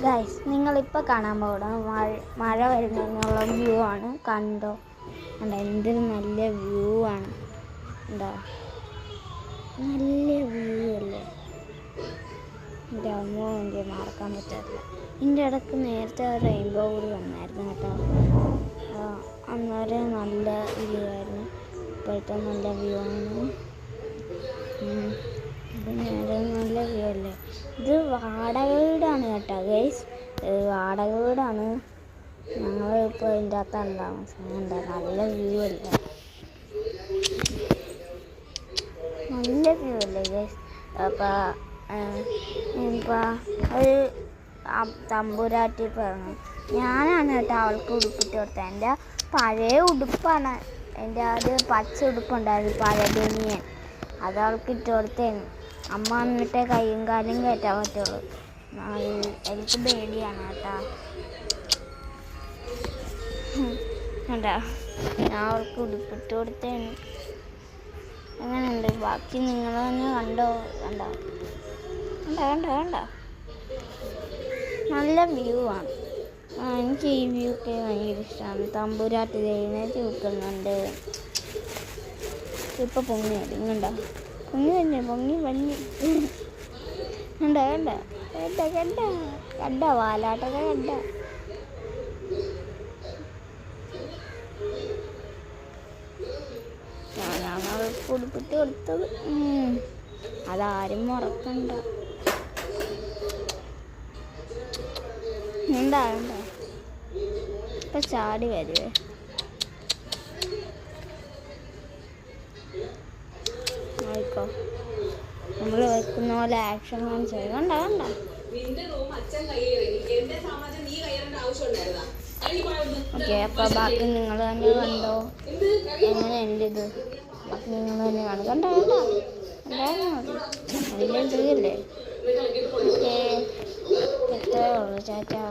Guys, നിങ്ങളിപ്പോൾ കാണാൻ പോകുന്നത് മഴ വരുന്നതിനുള്ള വ്യൂ ആണ്. കണ്ടോ, എന്തൊരു നല്ല വ്യൂ ആണ്. എന്താ നല്ല വ്യൂ അല്ലേ? എൻ്റെ അമ്മ എനിക്ക് മറക്കാൻ പറ്റില്ല. ഇതിൻ്റെ ഇടയ്ക്ക് നേരത്തെ റെയിൻബോ കൂടി വന്നായിരുന്നു കേട്ടോ. അന്നേരം നല്ല വ്യൂ ആയിരുന്നു. ഇപ്പോഴത്തെ നല്ല വ്യൂ ആണ്. നല്ല വ്യൂ അല്ലേ? ഇത് വാടക വീടാണ് കേട്ടോ ഗൈസ്, വാടക വീടാണ്. ഞങ്ങളിപ്പോൾ ഇതിൻ്റെ അകത്താണ് താമസിക്കുന്നത്. നല്ല വ്യൂ അല്ലേ? നല്ല വ്യൂ അല്ലേ ഗൈസ്? ഇപ്പം ഒരു തമ്പുരാട്ടി പറഞ്ഞു, ഞാനാണ് കേട്ടോ അവൾക്ക് ഉടുപ്പിട്ട് കൊടുത്തത്. എൻ്റെ പഴയ ഉടുപ്പാണ്. എൻ്റെ അത് പച്ച ഉടുപ്പുണ്ടായിരുന്നു, പഴയ തുണിയൻ. അത് അവൾക്ക് ഇട്ട് കൊടുത്തേന്. അമ്മ വന്നിട്ടേ കയ്യും കാലും കയറ്റാൻ പറ്റുള്ളൂ. എനിക്ക് പേടിയാണ് കേട്ടോ. കണ്ടോ, ഞാൻ അവൾക്ക് ഉടുപ്പിട്ട് കൊടുത്തേന്. അങ്ങനെയുണ്ട്. ബാക്കി നിങ്ങൾ തന്നെ കണ്ടോ? കണ്ടോ കണ്ടോ കണ്ടോ കണ്ടോ നല്ല വ്യൂ ആണ്. എനിക്ക് ഈ വ്യൂ ഒക്കെ ഭയങ്കര ഇഷ്ടമാണ്. തമ്പുരാട്ടി എഴുന്നേറ്റ് നിൽക്കുന്നുണ്ട്. ഇപ്പം പൊങ്ങി വരും. കണ്ടോ, പൊങ്ങി തന്നെ, പൊങ്ങി വന്നി. കണ്ടോ കണ്ടോ കണ്ടോ കണ്ടോ കണ്ടോ വാലാട്ടൊക്കെ കണ്ടോ? ഞാനാണ് അവൾക്ക് ഉടുപ്പിട്ട് കൊടുത്തത്. അതാരും മറക്കണ്ട. എന്താ കണ്ടോ, ഇപ്പം ചാടി വരുവേ. ആയിക്കോ, നമ്മൾ വെക്കുന്ന പോലെ ആക്ഷൻ കാണിച്ചത്. കണ്ടോ കണ്ടോ? ഓക്കെ, അപ്പോൾ ബാക്കി നിങ്ങൾ തന്നെ കണ്ടോ? എങ്ങനെയുണ്ട് ഇത്? ബാക്കി നിങ്ങൾ തന്നെ കാണും. കണ്ടോ കണ്ടോ ഉണ്ടായിരുന്നു മതി. നല്ല ഇതല്ലേ? ഓക്കെ, എത്രയേ ഉള്ളൂ. ചാറ്റാ.